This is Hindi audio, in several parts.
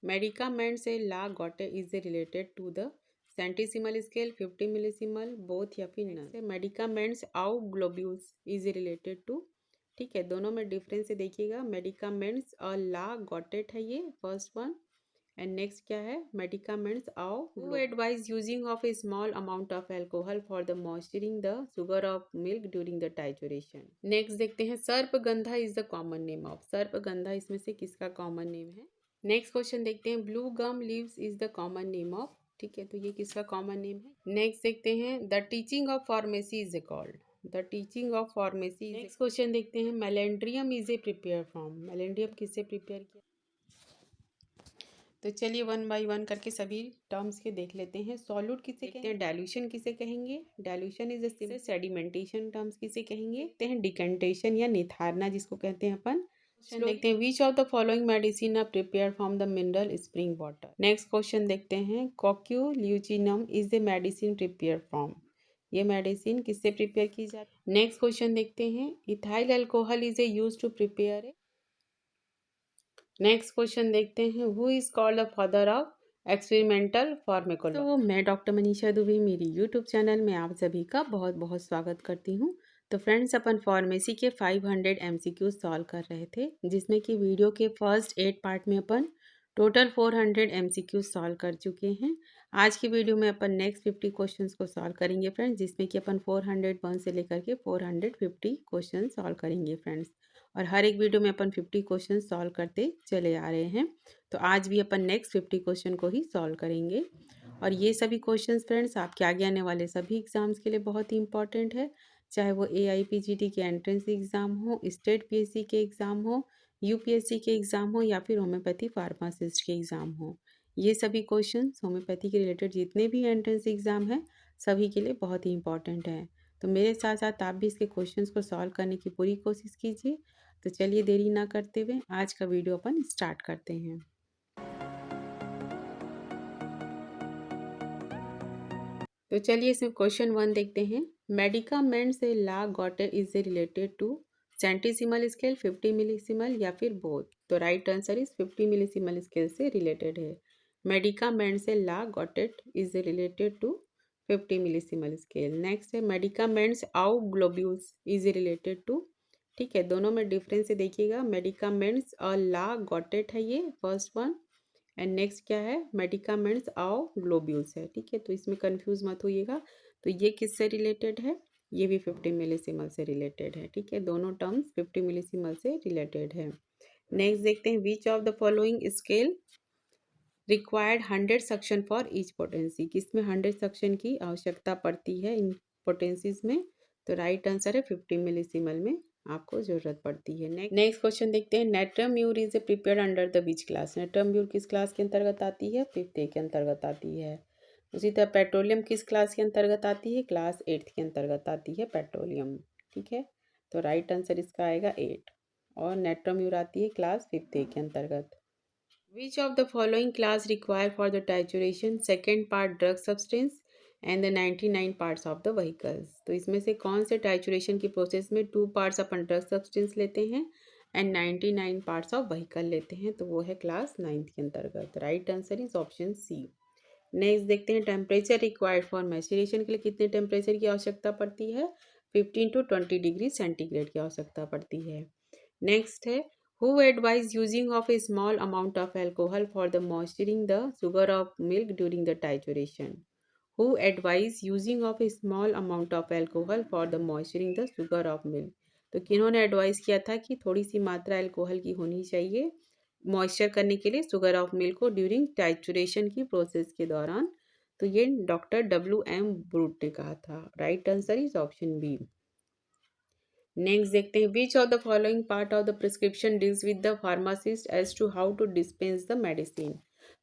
मेडिकामेंट्स ए ला गॉटे is related to the centesimal scale, 50 millesimal, both या फिर नन। मेडिकामेंट्स आउ ग्लोब्यूल्स इज रिलेटेड टू, ठीक है, दोनों में डिफरेंस देखिएगा। मेडिकामेंट्स और ला गॉटेट है ये फर्स्ट वन, एंड नेक्स्ट क्या है, मेडिकामेंट्स आओ who advise using of a small amount of alcohol for the moistening the sugar of milk during the trituration. Next देखते हैं, सर्पगंधा is the common name of, सर्पगंधा इसमें से किसका कॉमन नेम है। नेक्स्ट क्वेश्चन देखते हैं, blue gum leaves is the common name of, ठीक है, तो ये किसका कॉमन नेम है। नेक्स्ट देखते हैं, the teaching of pharmacy is called, the teaching of pharmacy. Next question देखते हैं, मेलेंड्रियम इज ए प्रिपेयर फ्रॉम, मेलेंड्रियम किससे प्रिपेयर किया। तो चलिए वन बाय वन करके सभी टर्म्स के देख लेते हैं। सॉल्यूट किसे कहते हैं, डाइल्यूशन किसे कहेंगे, dilution is a sedimentation, terms किसे कहेंगे, देखते हैं डिकेंटेशन या निथारना जिसको कहते हैं अपन। देखते हैं, which of the following medicine are prepare from the mineral spring water. Next question देखते हैं, coqueluchinum is the medicine prepare from, ये मेडिसिन किससे प्रिपेयर की जाती है। नेक्स्ट क्वेश्चन देखते हैं, ethyl alcohol is a use to prepare. Next question देखते हैं, who is called the father of experimental pharmacology. तो मैं डॉक्टर मनीषा दुबे, मेरी यूट्यूब चैनल में आप सभी का बहुत बहुत स्वागत करती हूँ। तो फ्रेंड्स, अपन फार्मेसी के 500 MCQ सॉल्व कर रहे थे, जिसमें कि वीडियो के फर्स्ट 8 पार्ट में अपन टोटल 400 MCQ सॉल्व कर चुके हैं। आज की वीडियो में अपन नेक्स्ट 50 क्वेश्चंस को सॉल्व करेंगे फ्रेंड्स, जिसमें कि अपन 401 से लेकर के 450 क्वेश्चन सॉल्व करेंगे फ्रेंड्स। और हर एक वीडियो में अपन 50 क्वेश्चन सॉल्व करते चले आ रहे हैं। तो आज भी अपन नेक्स्ट 50 क्वेश्चन को ही सॉल्व करेंगे। और ये सभी क्वेश्चंस फ्रेंड्स आपके आगे आने वाले सभी एग्जाम्स के लिए बहुत ही इंपॉर्टेंट है, चाहे वो AIPGT के एंट्रेंस एग्ज़ाम हो, स्टेट PSC के एग्ज़ाम हो, UPSC के एग्ज़ाम हो, या फिर होम्योपैथी फार्मासिस्ट के एग्ज़ाम हो। ये सभी क्वेश्चन होम्योपैथी के रिलेटेड जितने भी एंट्रेंस एग्ज़ाम हैं सभी के लिए बहुत ही इंपॉर्टेंट है। तो मेरे साथ साथ आप भी इसके क्वेश्चंस को सॉल्व करने की पूरी कोशिश कीजिए। तो चलिए देरी ना करते हुए आज का वीडियो अपन स्टार्ट करते हैं। तो चलिए इसमें क्वेश्चन 1 देखते हैं, मेडिकामेंट्स से ला गॉटे is related to centesimal scale, 50 millesimal या फिर बोथ। तो right answer is 50 millesimal scale से रिलेटेड है। मेडिकामेंट से ला गॉटेट is related to 50 millesimal scale. Next है, मेडिकामेंट्स आउ ग्लोब्यूल्स इज रिलेटेड टू, ठीक है, दोनों में डिफरेंस देखिएगा। मेडिकामेंट्स और ला गॉटेट है ये फर्स्ट वन, एंड नेक्स्ट क्या है, मेडिकामेंट्स आओ ग्लोब्यूल्स है, ठीक है, तो इसमें कंफ्यूज मत होइएगा। तो ये किससे रिलेटेड है, ये भी 50 मिलीसिमल से रिलेटेड है, ठीक है, दोनों टर्म्स 50 मिलीसिमल से रिलेटेड है। नेक्स्ट देखते हैं, which of the following scale required 100 suction for each potency, किसमें 100 सक्शन की आवश्यकता पड़ती है इन पोटेंसीज में। तो राइट आंसर है 50 मिलीसिमल में आपको जरूरत पड़ती है। नेक्स्ट क्वेश्चन देखते हैं, natrum mur is prepared under the which class, natrum mur किस क्लास के अंतर्गत आती है, 5th A के अंतर्गत आती है। उसी तरह पेट्रोलियम किस क्लास के अंतर्गत आती है, क्लास 8th के अंतर्गत आती है पेट्रोलियम, ठीक है, तो राइट आंसर इसका आएगा 8, और नेट्रम्यूर आती है क्लास 5th A के अंतर्गत। Which of the following class require for the trituration second part drug substance and the 99 parts of the vehicles. तो इसमें से कौन से टाइचुरेशन की प्रोसेस में 2 पार्ट्स अपन ड्रग सब्सटेंस लेते हैं एंड 99 पार्ट्स ऑफ व्हीकल लेते हैं, तो वो है क्लास 9th के अंतर्गत। Right answer is option C. Next देखते हैं, टेम्परेचर रिक्वायर्ड फॉर मैचुरेशन के लिए कितने टेम्परेचर की आवश्यकता पड़ती है, 15 to 20 डिग्री सेंटीग्रेड की आवश्यकता पड़ती है। नेक्स्ट है, who advise using of a small amount of alcohol for the moisturizing the sugar of milk during the titration. Who advise using of a small amount of alcohol for the moisturizing the sugar of milk. तो किन्होंने एडवाइस किया था कि थोड़ी सी मात्रा अल्कोहल की होनी चाहिए मॉइस्चर करने के लिए शुगर ऑफ मिल्क को ड्यूरिंग टाइचुरेशन की प्रोसेस के दौरान। तो ये डॉक्टर WM ब्रूट ने कहा था। Right answer is option B. Next देखते हैं, which of the following part of the prescription deals with the pharmacist as to how to dispense the medicine.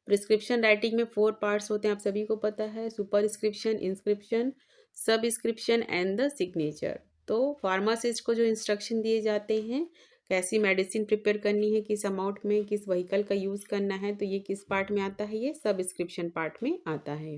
Prescription writing में 4 पार्ट्स होते हैं, आप सभी को पता है, superscription, inscription, subscription and the signature. तो फार्मासिस्ट को जो इंस्ट्रक्शन दिए जाते हैं कैसी मेडिसिन प्रिपेयर करनी है, किस अमाउंट में, किस व्हीकल का यूज़ करना है, तो ये किस पार्ट में आता है, ये सबस्क्रिप्शन पार्ट में आता है।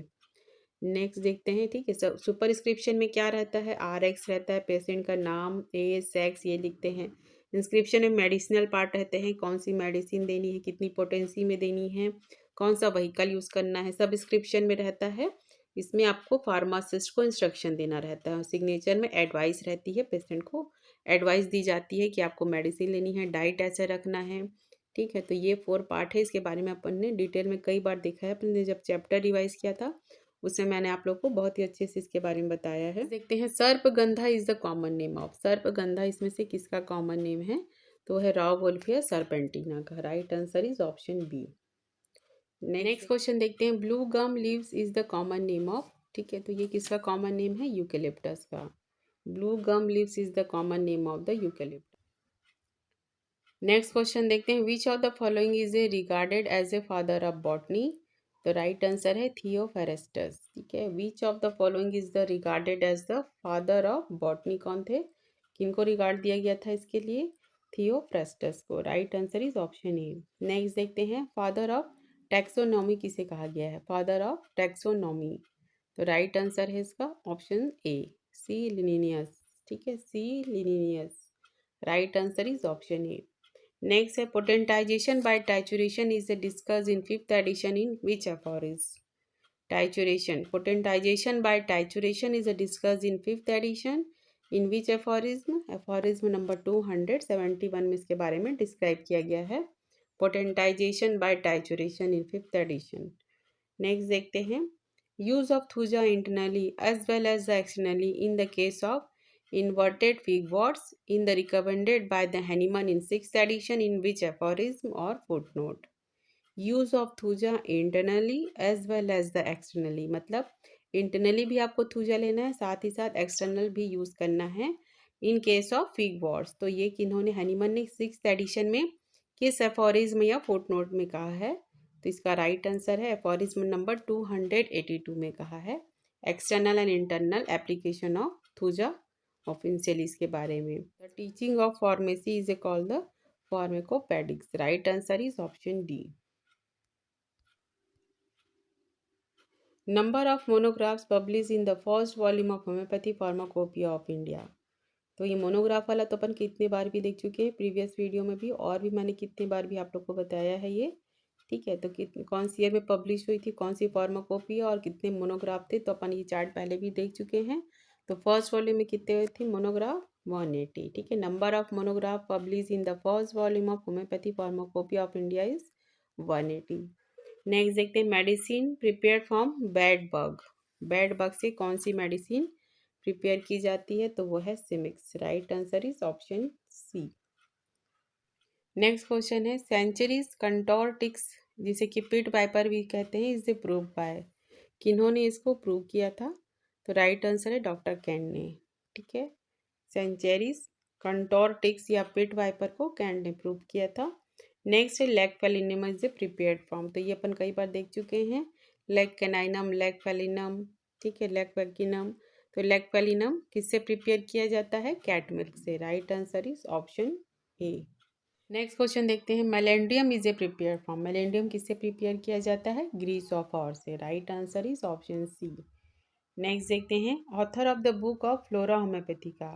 नेक्स्ट देखते हैं, ठीक है, सुपरस्क्रिप्शन में क्या रहता है, RX रहता है, पेशेंट का नाम, एज, सेक्स ये लिखते हैं। इंस्क्रिप्शन में मेडिसिनल पार्ट रहते हैं, कौन सी मेडिसिन देनी है, कितनी पोटेंसी में देनी है, कौन सा व्हीकल यूज़ करना है, सब इंस्क्रिप्शन में रहता है। इसमें आपको फार्मासिस्ट को इंस्ट्रक्शन देना रहता है। सिग्नेचर में एडवाइस रहती है, पेशेंट को एडवाइस दी जाती है कि आपको मेडिसिन लेनी है, डाइट ऐसे रखना है। ठीक है, तो ये 4 पार्ट है। इसके बारे में अपन ने डिटेल में कई बार देखा है, अपन ने जब चैप्टर रिवाइज किया था उसमें मैंने आप लोग को बहुत ही अच्छे से इसके बारे में बताया है। देखते हैं, सर्पगंधा is the common name of. सर्पगंधा इसमें से किसका कॉमन नेम है? तो है रावोल्फिया सर्पेंटिना का। Right answer is option B. Next question देखते हैं, blue gum leaves is the common name of. ठीक है, तो ये किसका कॉमन नेम है? यूकेलिप्टस का। Blue gum leaves is the common name of the eucalyptus. Next question देखते हैं, which of the following is a regarded as a father of botany. तो राइट आंसर है थियोफेरेस्टस। ठीक है, which of the following is the regarded as the father of botany. कौन थे, किनको रिगार्ड दिया गया था इसके लिए? थियोफ्रेस्टस को। Right answer is option A. Next देखते हैं, फादर ऑफ टैक्सोनॉमी किसे कहा गया है? Father of taxonomy. तो राइट आंसर है इसका ऑप्शन ए, सी लिनियस। ठीक है, C Linnaeus. Right answer is option A. Next है, potentization by trituration is discuss in 5th edition in which aphorism। Trituration, potentization by trituration is discuss in 5th edition in which aphorism। aphorism number 271 में इसके बारे में डिस्क्राइब किया गया है, potentization by trituration in 5th edition. Next देखते हैं, use of thuja internally as well as the externally in the case of inverted figwords in the recommended by the Hahnemann in 6th edition in which aphorism or footnote। Use of thuja internally as well as the externally, मतलब इंटरनली भी आपको थूजा लेना है, साथ ही साथ एक्सटर्नल भी यूज करना है in case of fig words. तो ये किन्होंने, हनीमन ने 6th एडिशन में किस एफोरिज्म या फुटनोट में कहा है? तो इसका राइट आंसर है एफोरिज्म नंबर 282 में कहा है, external and internal application of thuja of इंसेलिस के बारे में। The teaching of pharmacy is a called the pharmacopedics. Right answer is option D. Number of monographs publish in the first volume of homoeopathy pharmacopoeia of India. तो ये मोनोग्राफ वाला तो अपन कितने बार भी देख चुके हैं प्रीवियस वीडियो में भी, और भी मैंने कितने बार भी आप लोग को बताया है ये। ठीक है, तो कौन सी ईयर में पब्लिश हुई थी, कौन सी फार्माकोपिया और कितने मोनोग्राफ थे, तो अपन ये चार्ट पहले भी देख चुके हैं। तो फर्स्ट वॉल्यूम में कितने हुए थे मोनोग्राफ? 180। ठीक है, number of monograph publish in the first volume of homoeopathy pharmacopoeia of India is 180। Next देखते हैं, medicine prepare from bed bug. Bed bug से कौन सी मेडिसिन प्रिपेयर की जाती है? तो वो है cimex. Right answer is option C. Next question है, सेंचुरीज कंटोरटिक्स जिसे कि पिट वाइपर भी कहते हैं, इसे प्रूव बाय। किन्होंने इसको प्रूव किया था? तो राइट आंसर है डॉक्टर कैन ने। ठीक है, सेंचुरीज कंटोरटिक्स या पिट वाइपर को कैन ने प्रूव किया था। नेक्स्ट है, lac felinum is a prepared from. तो ये अपन कई बार देख चुके हैं, लेग कैनाइनम, लेग फेलिनम। ठीक है, लेग वैगिनम। तो लेग फेलिनम किससे प्रिपेयर किया जाता है? कैट मिल्क से। Right answer is option A. Next question देखते हैं, malandrinum is a prepare from. Malandrinum किससे प्रिपेयर किया जाता है? ग्रीस ऑफ हॉर्स से। Right answer is option C. Next देखते हैं, author of the book of flora homoeopathica.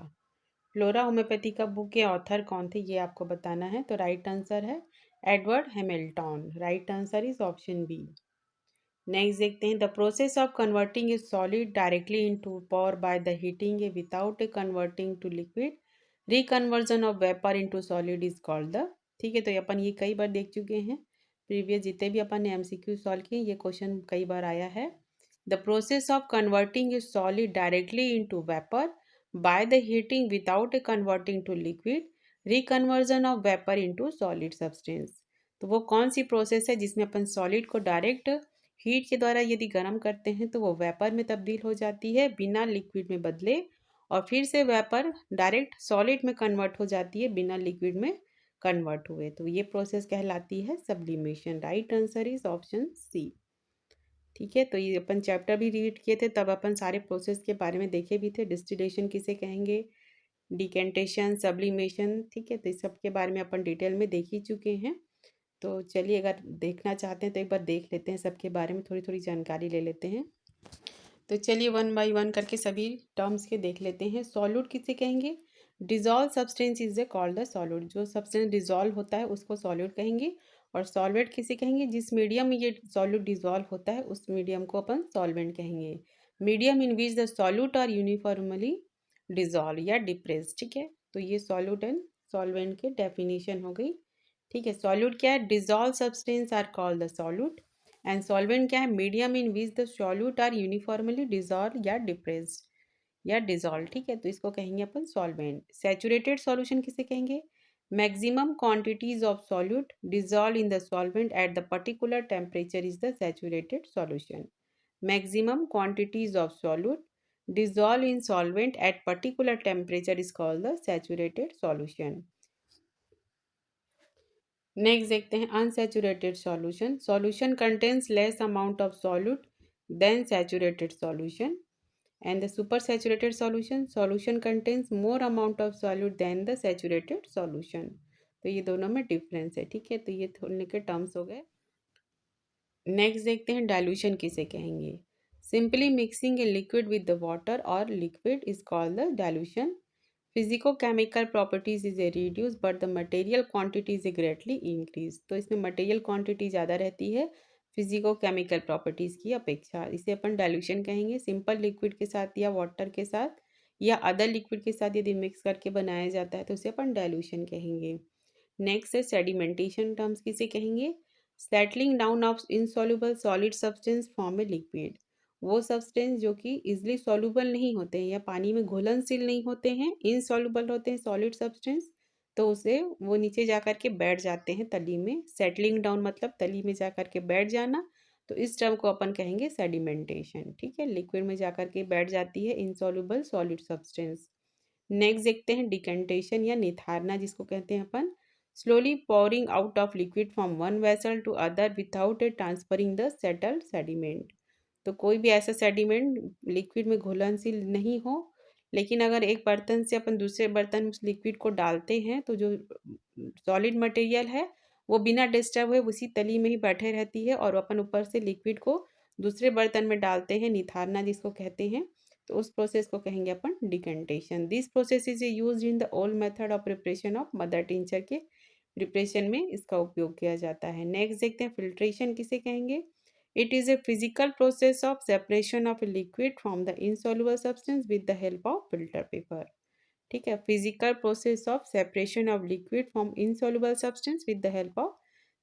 Flora homoeopathy का बुक के ऑथर कौन थे, ये आपको बताना है। तो राइट आंसर है Edward Hamilton. Right answer is option B. Next देखते हैं, the process of converting a solid directly into power by the heating a without a converting to liquid, reconversion of vapour into solid is called the. ठीक है, तो अपन ये कई बार देख चुके हैं, प्रीवियस जितने भी अपन ने एमसीक्यू सॉल्व किए ये क्वेश्चन कई बार आया है। The process of converting a solid directly into vapour by the heating without a converting to liquid, reconversion of vapor into solid substance। तो वो कौन सी प्रोसेस है जिसमें अपन सॉलिड को डायरेक्ट हीट के द्वारा यदि गर्म करते हैं तो वो वेपर में तब्दील हो जाती है बिना लिक्विड में बदले, और फिर से वेपर डायरेक्ट सॉलिड में कन्वर्ट हो जाती है बिना लिक्विड में कन्वर्ट हुए। तो ये प्रोसेस कहलाती है sublimation. Right answer is option C. ठीक है, तो ये अपन चैप्टर भी रीड किए थे, तब अपन सारे प्रोसेस के बारे में देखे भी थे। डिस्टिलेशन किसे कहेंगे, डिकेंटेशन, सब्लिमेशन। ठीक है, तो इस सब के बारे में अपन डिटेल में देख ही चुके हैं। तो चलिए, अगर देखना चाहते हैं तो एक बार देख लेते हैं, सबके बारे में थोड़ी थोड़ी जानकारी ले लेते हैं। तो चलिए 1 बाय 1 करके सभी टर्म्स के देख लेते हैं। सॉल्यूट किसे कहेंगे? Dissolve substance is called the solute. जो सब्सटेंस डिजॉल्व होता है उसको सॉल्यूट कहेंगे। और सॉल्वेट किसे कहेंगे? जिस मीडियम में ये सॉल्यूट डिजॉल्व होता है उस मीडियम को अपन सॉल्वेंट कहेंगे। Medium in which the solute are uniformly dissolve या डिप्रेस। ठीक है, तो ये सॉल्यूट एंड सॉल्वेंट के डेफिनेशन हो गई। ठीक है, सॉल्यूट क्या है? Dissolve substance are called the solute. And solvent क्या है? Medium in which the solute are uniformly dissolve या डिप्रेस्ड या डिजॉल्व। ठीक है, तो इसको कहेंगे अपन सॉल्वेंट। सैचुरेटेड सॉल्यूशन किसे कहेंगे? Maximum quantities of solute dissolve in the solvent at the particular temperature is the saturated solution. Maximum quantities of solute dissolve in solvent at particular temperature is called the saturated solution. Next देखते हैं unsaturated solution. Solution contains less amount of solute than saturated solution. And the super saturated solution, solution contains more amount of solute than the saturated solution. तो ये दोनों में डिफरेंस है। ठीक है, तो ये थोड़े के टर्म्स हो गए। नेक्स्ट देखते हैं डाइल्यूशन किसे कहेंगे। Simply mixing a liquid with the water और liquid is called the dilution. Physicochemical properties is a reduce but the material quantity is a greatly increase. तो इसमें मटेरियल क्वांटिटी ज़्यादा रहती है फिजिको-केमिकल प्रॉपर्टीज़ की अपेक्षा। इसे अपन डाइल्यूशन कहेंगे। सिंपल लिक्विड के साथ या वाटर के साथ या अदर लिक्विड के साथ यदि मिक्स करके बनाया जाता है तो उसे अपन डाइल्यूशन कहेंगे। नेक्स्ट है सेडिमेंटेशन। टर्म्स किसे कहेंगे? Settling down of insoluble solid substance form a liquid. वो सब्सटेंस जो कि इजिली सॉल्युबल नहीं होते हैं या पानी में घुलनशील नहीं होते हैं, इनसॉल्युबल होते हैं सॉलिड सब्सटेंस, तो उसे वो नीचे जा कर के बैठ जाते हैं तली में। सेटलिंग डाउन मतलब तली में जा कर के बैठ जाना, तो इस टर्म को अपन कहेंगे सेडिमेंटेशन। ठीक है, लिक्विड में जा कर के बैठ जाती है इनसॉल्युबल सॉलिड सब्सटेंस। नेक्स्ट देखते हैं डिकेंटेशन या निथारना जिसको कहते हैं अपन। Slowly pouring out of liquid from one vessel to other without a transferring the settled sediment. तो कोई भी ऐसा सेडिमेंट लिक्विड में घुलनशील नहीं हो, लेकिन अगर एक बर्तन से अपन दूसरे बर्तन में उस लिक्विड को डालते हैं तो जो सॉलिड मटेरियल है वो बिना डिस्टर्ब हुए उसी तली में ही बैठे रहती है और अपन ऊपर से लिक्विड को दूसरे बर्तन में डालते हैं, निथारना जिसको कहते हैं। तो उस प्रोसेस को कहेंगे अपन decantation. This process is use in the old method of preparation of mother tincture के प्रिपरेशन में इसका उपयोग किया जाता है। नेक्स्ट देखते हैं फिल्ट्रेशन किसे कहेंगे। It is a physical process of separation of A liquid from the insoluble substance with the help of filter paper. ठीक है, physical process of separation of liquid from insoluble substance with the help of.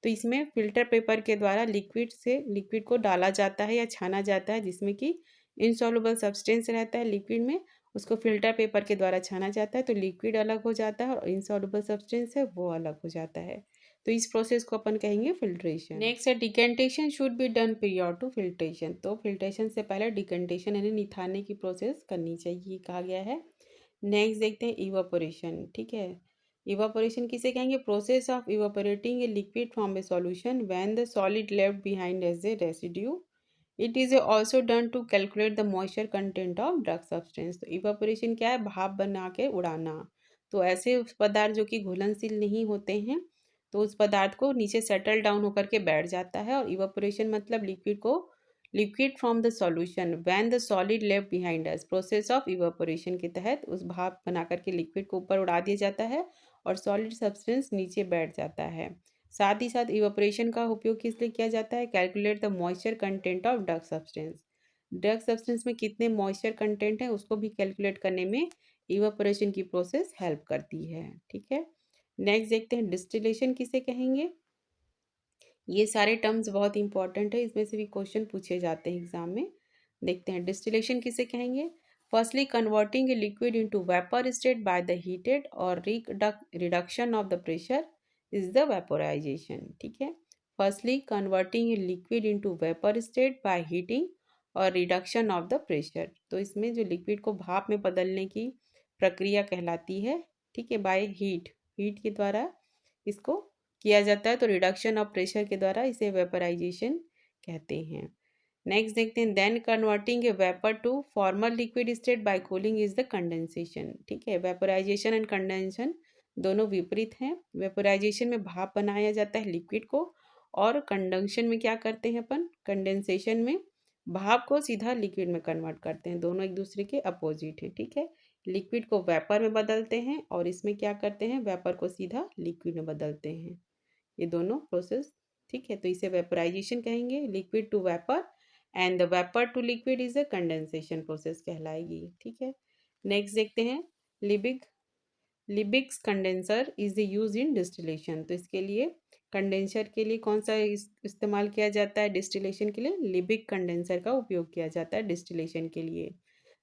तो इसमें फिल्टर पेपर के द्वारा लिक्विड से लिक्विड को डाला जाता है या छाना जाता है जिसमें कि इनसॉल्युबल सब्सटेंस रहता है लिक्विड में, उसको फिल्टर पेपर के द्वारा छाना जाता है तो लिक्विड अलग हो जाता है और इनसॉल्युबल सब्सटेंस है वो अलग हो जाता है। तो इस प्रोसेस को अपन कहेंगे फिल्ट्रेशन। नेक्स्ट है decantation should be done prior to filtration. तो फिल्ट्रेशन से पहले डिकेंटेशन यानी निथारने की प्रोसेस करनी चाहिए कहा गया है। नेक्स्ट देखते हैं इवापोरेशन। ठीक है, इवापोरेशन किसे कहेंगे? Process of evaporating a liquid from a solution when the solid left behind as a residue. It is also done to calculate the moisture content of drug substance. तो इवापोरेशन क्या है? भाप बना के उड़ाना। तो ऐसे पदार्थ जो कि घुलनशील नहीं होते हैं तो उस पदार्थ को नीचे सेटल डाउन होकर के बैठ जाता है। और इवापोरेशन मतलब liquid from the solution when the solid left behind us. Process of evaporation के तहत उस भाप बना करके लिक्विड को ऊपर उड़ा दिया जाता है और सॉलिड सब्सटेंस नीचे बैठ जाता है। साथ ही साथ इवापोरेशन का उपयोग किस लिए किया जाता है? Calculate the moisture content of drug substance. Drug substance में कितने मॉइस्चर कंटेंट है उसको भी कैलकुलेट करने में इवापोरेशन की प्रोसेस हेल्प करती है। ठीक है, नेक्स्ट देखते हैं डिस्टिलेशन किसे कहेंगे। ये सारे टर्म्स बहुत इंपॉर्टेंट है, इसमें से भी क्वेश्चन पूछे जाते हैं एग्जाम में। देखते हैं डिस्टिलेशन किसे कहेंगे। Firstly converting a liquid into vapour state by the heated और reduction of the pressure is the vaporisation. ठीक है, firstly converting a liquid into vapour state by heating और रिडक्शन ऑफ द प्रेशर। तो इसमें जो लिक्विड को भाप में बदलने की प्रक्रिया कहलाती है। ठीक है, बाय हीट के द्वारा इसको किया जाता है, तो रिडक्शन ऑफ प्रेशर के द्वारा इसे वेपराइजेशन कहते हैं। नेक्स्ट देखते हैं then converting a vapour to formal liquid state by cooling is the condensation. ठीक है, वेपराइजेशन एंड कंडेंशन दोनों विपरीत हैं। वेपराइजेशन में भाप बनाया जाता है लिक्विड को और कंडक्शन में क्या करते हैं अपन? कंडेंसेशन में भाप को सीधा लिक्विड में कन्वर्ट करते हैं। दोनों एक दूसरे के अपोजिट है। ठीक है, लिक्विड को वेपर में बदलते हैं और इसमें क्या करते हैं, वेपर को सीधा लिक्विड में बदलते हैं। ये दोनों प्रोसेस, ठीक है, तो इसे वेपराइजेशन कहेंगे, liquid to vapour, and the vapour to liquid is a condensation process कहलाएगी। ठीक है, नेक्स्ट देखते हैं Liebig. Liebig's condenser is use in distillation. तो इसके लिए कंडेंसर के लिए कौन सा इस्तेमाल किया जाता है, डिस्टिलेशन के लिए लिबिग कंडेंसर का उपयोग किया जाता है डिस्टिलेशन के लिए।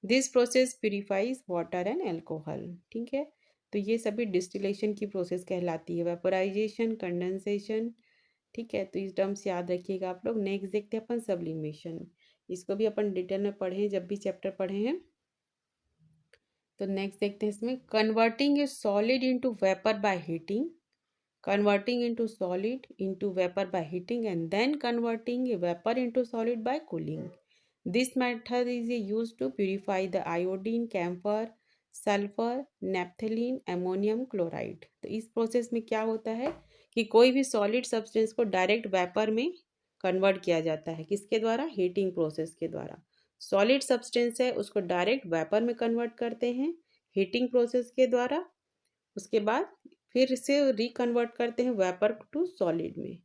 This process purifies water and alcohol. ठीक है, तो ये सभी डिस्टिलेशन की प्रोसेस कहलाती है, वेपोराइजेशन, कंडेंसेशन। ठीक है, तो इस टर्म्स याद रखिएगा आप लोग। नेक्स्ट देखते हैं अपन सब्लिमेशन। इसको भी अपन डिटेल में पढ़े हैं जब भी चैप्टर पढ़े हैं। तो नेक्स्ट देखते हैं इसमें, converting a solid into vapour by heating, converting into solid into vapor by heating and then converting a vapor into solid by cooling. This method is used to purify the iodine, camphor, sulphur, naphthalene, ammonium chloride. तो इस प्रोसेस में क्या होता है कि कोई भी सॉलिड सब्सटेंस को डायरेक्ट वेपर में कन्वर्ट किया जाता है, किसके द्वारा, हीटिंग प्रोसेस के द्वारा। सॉलिड सब्सटेंस है उसको डायरेक्ट वेपर में कन्वर्ट करते हैं हीटिंग प्रोसेस के द्वारा, उसके बाद फिर इसे रिकन्वर्ट करते हैं वेपर टू सॉलिड में।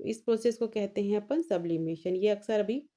तो इस प्रोसेस को कहते हैं अपन सब्लिमेशन। ये अक्सर अभी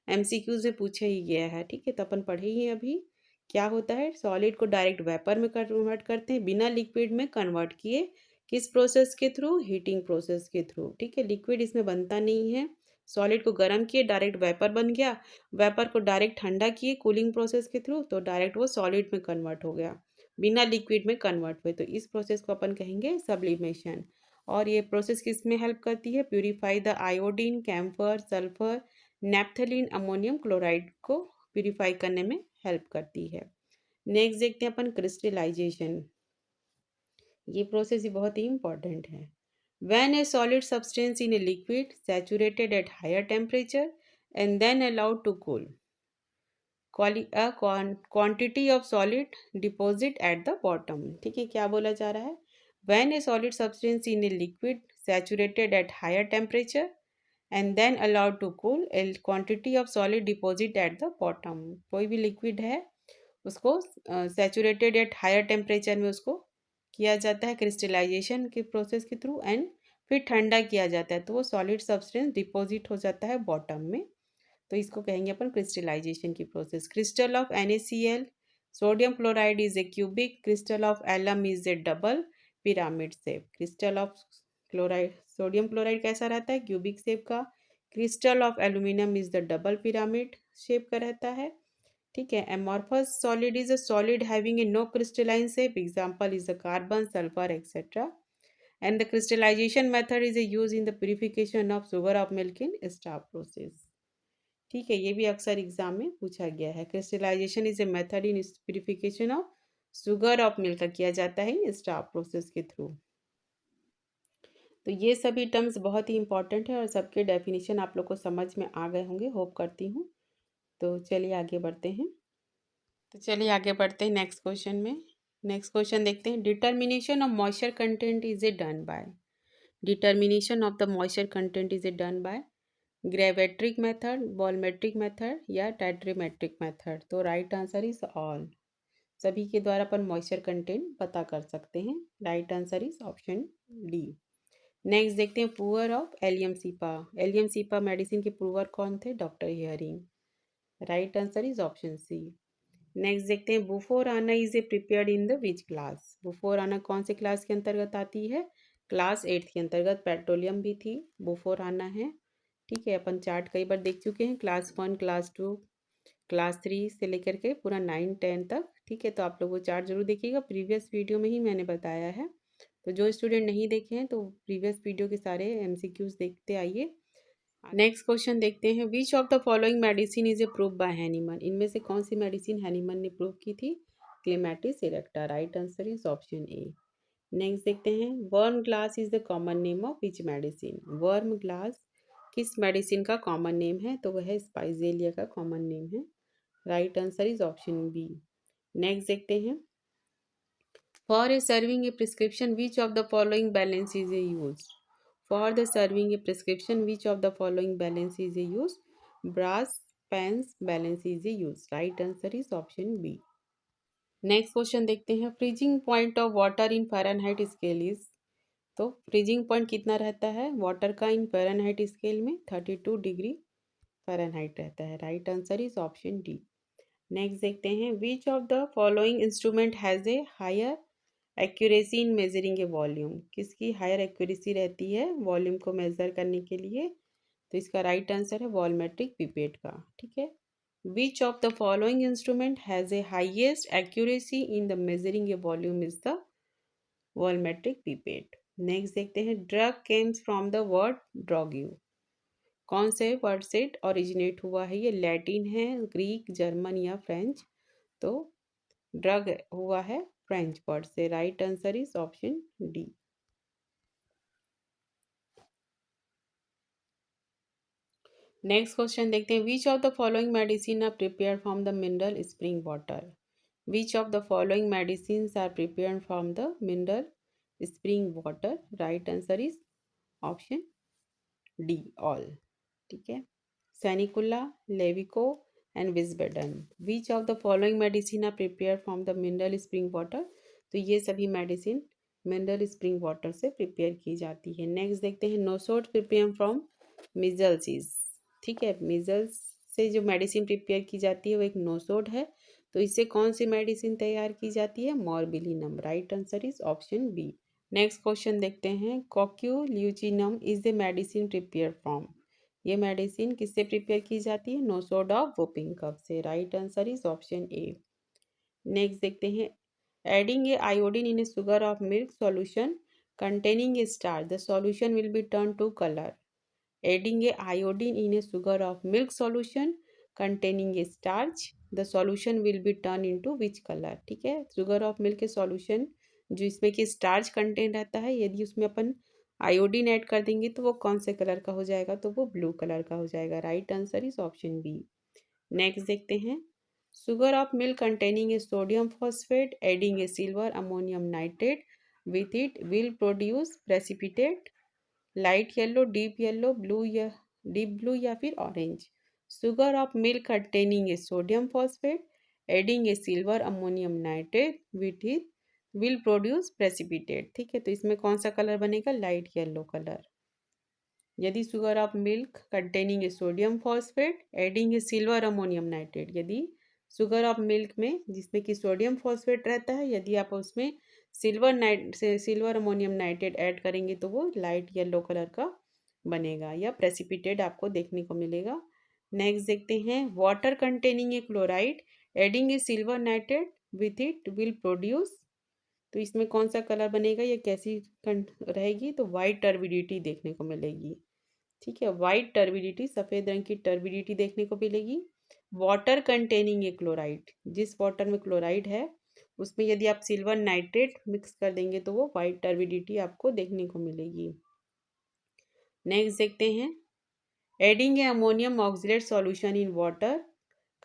एमसीक्यूज में पूछा ही गया है। ठीक है, तो अपन पढ़े ही अभी क्या होता है, सॉलिड को डायरेक्ट वेपर में कन्वर्ट करते हैं बिना लिक्विड में कन्वर्ट किए, किस प्रोसेस के थ्रू, हीटिंग प्रोसेस के थ्रू। ठीक है, लिक्विड इसमें बनता नहीं है, सॉलिड को गर्म किए डायरेक्ट वेपर बन गया, वेपर को डायरेक्ट ठंडा किए कूलिंग प्रोसेस के थ्रू, तो डायरेक्ट वो सॉलिड में कन्वर्ट हो गया, बिना लिक्विड में कन्वर्ट हुए। तो इस प्रोसेस को अपन कहेंगे सब्लिमेशन। और ये प्रोसेस किस में हेल्प करती है, purify the iodine, camphor, sulphur, naphthalene, ammonium chloride को प्यूरिफाई करने में हेल्प करती है। नेक्स्ट देखते हैं अपन क्रिस्टलाइजेशन। ये प्रोसेस ही बहुत ही इंपॉर्टेंट है। When a solid substance in a liquid saturated at higher temperature and then allowed to cool, quantity of solid deposit at the bottom. ठीक है, क्या बोला जा रहा है, when a solid substance in a liquid saturated at higher temperature and then allowed to cool, a quantity of solid deposit at the bottom. कोई भी लिक्विड है उसको सैचुरेटेड एट हायर टेम्परेचर में उसको किया जाता है क्रिस्टलाइजेशन के प्रोसेस के थ्रू, एंड फिर ठंडा किया जाता है तो वो सॉलिड सब्सटेंस डिपॉजिट हो जाता है बॉटम में। तो इसको कहेंगे अपन क्रिस्टलाइजेशन की process. Crystal of NaCl, sodium chloride is a cubic, crystal of alum is a double pyramid shape. Crystal of chloride, sodium chloride कैसा रहता है, क्यूबिक शेप का। Crystal of aluminium is the double pyramid shape का रहता है। ठीक है, amorphous solid is a solid having a no crystalline shape, example is the carbon, sulphur etcetera. And the crystallization method is use in the purification of sugar of milk in starch process. ठीक है, ये भी अक्सर एग्जाम में पूछा गया है। Crystallization is a method in purification of sugar of milk का किया जाता है इन स्टार्च प्रोसेस के थ्रू। तो ये सभी टर्म्स बहुत ही इंपॉर्टेंट है और सबके डेफिनेशन आप लोग को समझ में आ गए होंगे, होप करती हूँ। तो चलिए आगे बढ़ते हैं। नेक्स्ट क्वेश्चन में। नेक्स्ट क्वेश्चन देखते हैं, determination of moisture content is a done by. Determination of the moisture content is a done by gravimetric method, volumetric method या टाइट्रीमेट्रिक मेथड। तो राइट आंसर इज ऑल। सभी के द्वारा अपन मॉइस्चर कंटेंट पता कर सकते हैं। Right answer is option D. Next देखते हैं, prover of allium cepa. Allium cepa medicine के प्रूवर कौन थे, doctor Hering. Right answer is option C. Next देखते हैं, bufo rana is a prepared in the which class. Bufo rana कौन से क्लास के अंतर्गत आती है, क्लास 8 के अंतर्गत। पेट्रोलियम भी थी, बुफोर आना है। ठीक है, अपन चार्ट कई बार देख चुके हैं, क्लास 1, क्लास 2, क्लास 3 से लेकर के पूरा 9, 10 तक। ठीक है, तो आप लोग वो चार्ट जरूर देखिएगा, प्रीवियस वीडियो में ही मैंने बताया है। तो जो स्टूडेंट नहीं देखे हैं तो प्रीवियस वीडियो के सारे MCQs देखते आइए। नेक्स्ट क्वेश्चन देखते हैं, which of the following medicine is approve by Hahnemann. इनमें से कौन सी मेडिसिन हैनीमन ने प्रूव की थी, clematis erecta. Right answer is option A. Next देखते हैं, worm grass is the common name of which medicine. Worm grass किस मेडिसिन का कॉमन नेम है, तो वह स्पाइजेलिया का कॉमन नेम है। Right answer is option B. Next देखते हैं, for a serving a prescription which of the following balance is a use. For the serving a prescription which of the following balance is a use, brass pans balance is a use. Right answer is option B. Next question देखते हैं, freezing point of water in Fahrenheit scale is. तो फ्रीजिंग पॉइंट कितना रहता है वाटर का इन फ़ारेनहाइट स्केल में? 32 डिग्री फ़ारेनहाइट रहता है। Right answer is option D. Next देखते हैं, which of the following instrument has a higher accuracy in measuring a volume? किसकी हायर एक्यूरेसी रहती है वॉल्यूम को मेजर करने के लिए? तो इसका राइट आंसर है वॉलमेट्रिक पिपेट का। ठीक है, which of the following instrument has a highest accuracy in the measuring a volume is the volumetric pipette. Next देखते हैं, drug comes from the word drogue. कौन से वर्ड से ओरिजिनेट हुआ है ये? लैटिन है, ग्रीक, जर्मन या फ्रेंच? तो ड्रग हुआ है फ्रेंच वर्ड से। Right answer is option D. Next question देखते हैं, which of the following medicine are prepare from the mineral spring water? Which of the following medicine are prepare from the mineral spring water? Right answer is option D, all. ठीक है, Sanicula, Levico and Wiesbaden. Which of the following medicine are prepare from the mineral spring water? तो ये सभी मेडिसिन मिनरल स्प्रिंग वाटर से प्रिपेयर की जाती है। नेक्स्ट देखते हैं, nosode prepare from measles is. ठीक है, मिजल्स से जो मेडिसिन प्रिपेयर की जाती है वो एक नोसोड है। तो इससे कौन सी मेडिसिन तैयार की जाती है? Morbillinum. Right answer is option B. Next question देखते हैं, coqueluchinum is a medicine prepare from? ये मेडिसिन किससे प्रिपेयर की जाती है? नोसोड ऑफ वोपिंग कफ से। Right answer is option A. Next देखते हैं, adding a iodine in a sugar of milk solution containing a starch, the solution will be turned to color. Adding a iodine in a sugar of milk solution containing a starch, the solution will be turned into which color? ठीक है, sugar of milk के solution जो इसमें कि स्टार्च कंटेंट रहता है, यदि उसमें अपन आयोडीन ऐड कर देंगे तो वो कौन से कलर का हो जाएगा? तो वो ब्लू कलर का हो जाएगा। Right answer is option B. Next देखते हैं, sugar of milk containing a sodium phosphate adding a silver ammonium nitrate with it will produce precipitate light yellow, deep yellow, blue या डीप ब्लू या फिर orange? Sugar of milk containing a sodium phosphate adding a silver ammonium nitrate with it will produce precipitate. ठीक है, तो इसमें कौन सा कलर बनेगा? Light yellow colour. यदि sugar of milk containing a sodium phosphate adding a silver ammonium nitrate, यदि शुगर ऑफ मिल्क में जिसमें कि सोडियम फॉस्फेट रहता है, यदि आप उसमें सिल्वर अमोनियम नाइट्रेट ऐड करेंगे तो वो लाइट येलो कलर का बनेगा या प्रेसिपिटेट आपको देखने को मिलेगा। नेक्स्ट देखते हैं, water containing A chloride adding a silver nitrate with it will produce. तो इसमें कौन सा कलर बनेगा या कैसी रहेगी? तो वाइट टर्बिडिटी देखने को मिलेगी। ठीक है, वाइट टर्बिडिटी, सफ़ेद रंग की टर्बिडिटी देखने को मिलेगी। वाटर कंटेनिंग ए क्लोराइड, जिस वाटर में क्लोराइड है उसमें यदि आप सिल्वर नाइट्रेट मिक्स कर देंगे तो वो वाइट टर्बिडिटी आपको देखने को मिलेगी। नेक्स्ट देखते हैं, adding A ammonium oxalate solution in water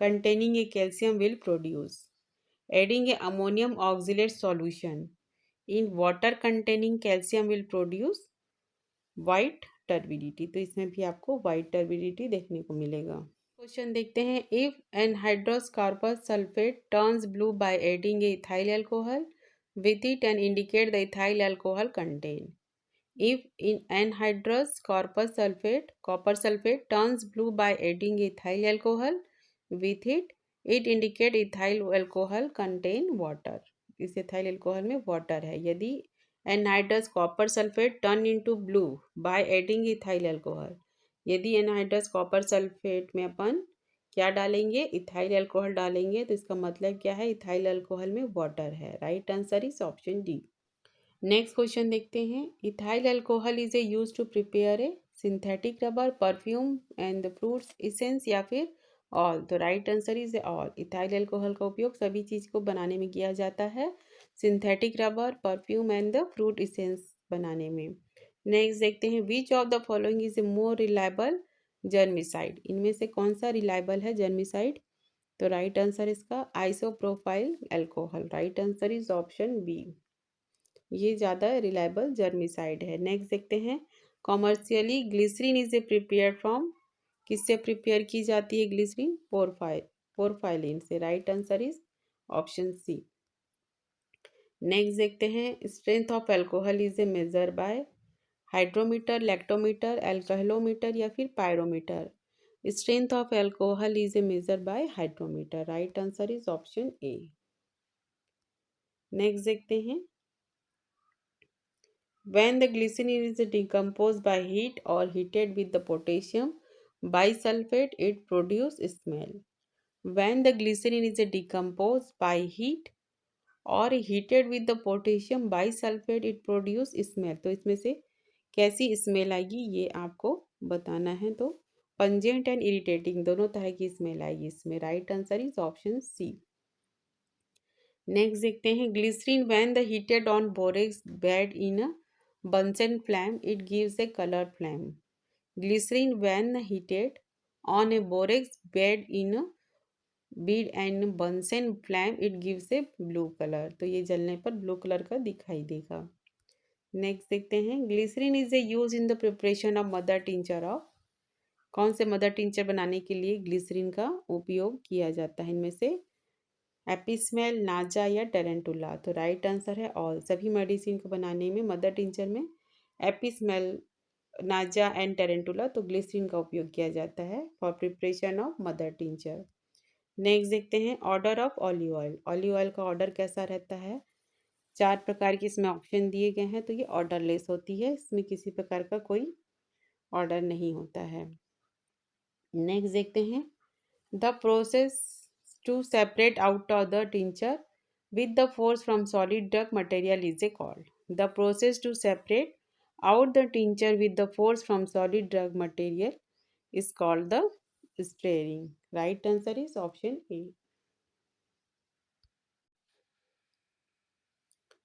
containing A calcium will produce. Adding A ammonium oxalate solution in water containing calcium will produce white turbidity. तो इसमें भी आपको वाइट टर्बिडिटी देखने को मिलेगा। क्वेश्चन देखते हैं, if anhydrous copper sulphate turns blue by adding a ethyl alcohol with it and indicate the ethyl alcohol contain. If in anhydrous copper sulphate turns blue by adding ethyl alcohol with it indicate ethyl alcohol contain water. इस इथाइल अल्कोहल में वाटर है। यदि anhydrous copper sulphate turn into blue by adding ethyl alcohol, यदि एनहाइड्रस कॉपर सल्फेट में अपन क्या डालेंगे? इथाइल अल्कोहल डालेंगे, तो इसका मतलब क्या है? इथाइल अल्कोहल में वाटर है। Right answer is option D. Next question देखते हैं, ethyl alcohol is a use to prepare a synthetic rubber, perfume and the fruits essence या फिर ऑल? तो right answer is all. Ethyl alcohol का उपयोग सभी चीज़ को बनाने में किया जाता है, synthetic rubber, perfume and the fruit essence बनाने में। नेक्स्ट देखते हैं, which of the following is a more reliable germicide? इनमें से कौन सा रिलायबल है जर्मिसाइड? तो राइट आंसर इसका isopropyl alcohol. Right answer is option B, ये ज़्यादा रिलायबल जर्मिसाइड है। नेक्स्ट देखते हैं, commercially glycerine is a prepare from? किससे प्रिपेयर की जाती है ग्लिसरीन? पोरफाइलिन से। Right answer is option C. Next देखते हैं strength of alcohol is a measure by hydrometer, lactometer, alcoholometer या फिर pyrometer. Strength of alcohol is a measure by hydrometer. Right answer is option A. Next देखते हैं when the glycerin is decomposed by heat or heated with the potassium bisulfate it produces smell। when the glycerin is decomposed by heat और heated with the potassium bisulphate it produce smell. तो इसमें से कैसी स्मेल आएगी ये आपको बताना है। तो पंजेंट एंड इरिटेटिंग दोनों तरह की स्मेल आएगी इसमें। Right answer is option C. Next देखते हैं glycerine when the heated on borax bead in a Bunsen flame it gives a colour flame. Glycerine when heated on a borax bead in a bead and Bunsen flame it gives a blue colour. तो ये जलने पर ब्लू कलर का दिखाई देगा। नेक्स्ट देखते हैं glycerine is a use in the preparation of mother tincture of. कौन से मदर टिंचर बनाने के लिए ग्लिसरीन का उपयोग किया जाता है इनमें से? एपिस्मेल, नाजा या टेरेंटुला। तो राइट आंसर है ऑल। सभी मेडिसिन को बनाने में मदर टिंचर में एपिस्मेल, नाजा एंड टेरेंटुला तो ग्लिसरीन का उपयोग किया जाता है for preparation of mother tincture. Next देखते हैं order of olive oil. Olive oil का ऑर्डर कैसा रहता है? 4 प्रकार के इसमें ऑप्शन दिए गए हैं। तो ये ऑर्डरलेस होती है, इसमें किसी प्रकार का कोई ऑर्डर नहीं होता है। नेक्स्ट देखते हैं the process to separate out of the tincture with the force from solid drug material is a called। the process to separate out the tincture with the force from solid drug material is called the stirring। right answer is option A।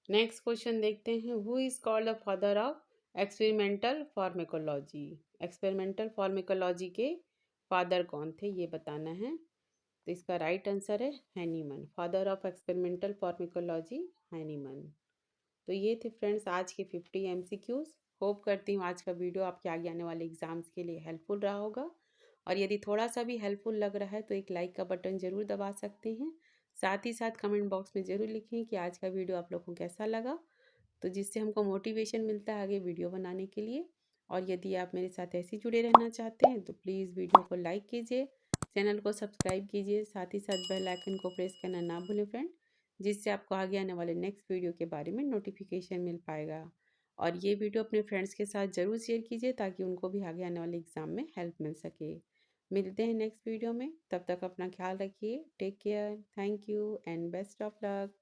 Next question देखते हैं who is called the father of experimental pharmacology. Experimental pharmacology के फादर कौन थे ये बताना है। तो इसका राइट आंसर है Hahnemann. Father of experimental pharmacology Hahnemann. तो ये थे फ्रेंड्स आज के 50 MCQs। होप करती हूँ आज का वीडियो आपके आगे आने वाले एग्जाम्स के लिए हेल्पफुल रहा होगा। और यदि थोड़ा सा भी हेल्पफुल लग रहा है तो एक लाइक का बटन ज़रूर दबा सकते हैं। साथ ही साथ कमेंट बॉक्स में ज़रूर लिखें कि आज का वीडियो आप लोगों को कैसा लगा, तो जिससे हमको मोटिवेशन मिलता है आगे वीडियो बनाने के लिए। और यदि आप मेरे साथ ऐसे जुड़े रहना चाहते हैं तो प्लीज़ वीडियो को लाइक कीजिए, चैनल को सब्सक्राइब कीजिए, साथ ही साथ बेल आइकन को प्रेस करना ना भूलें फ्रेंड, जिससे आपको आगे आने वाले नेक्स्ट वीडियो के बारे में नोटिफिकेशन मिल पाएगा। और ये वीडियो अपने फ्रेंड्स के साथ ज़रूर शेयर कीजिए ताकि उनको भी आगे आने वाले एग्ज़ाम में हेल्प मिल सके। मिलते हैं नेक्स्ट वीडियो में, तब तक अपना ख्याल रखिए। Take care, thank you and best of luck.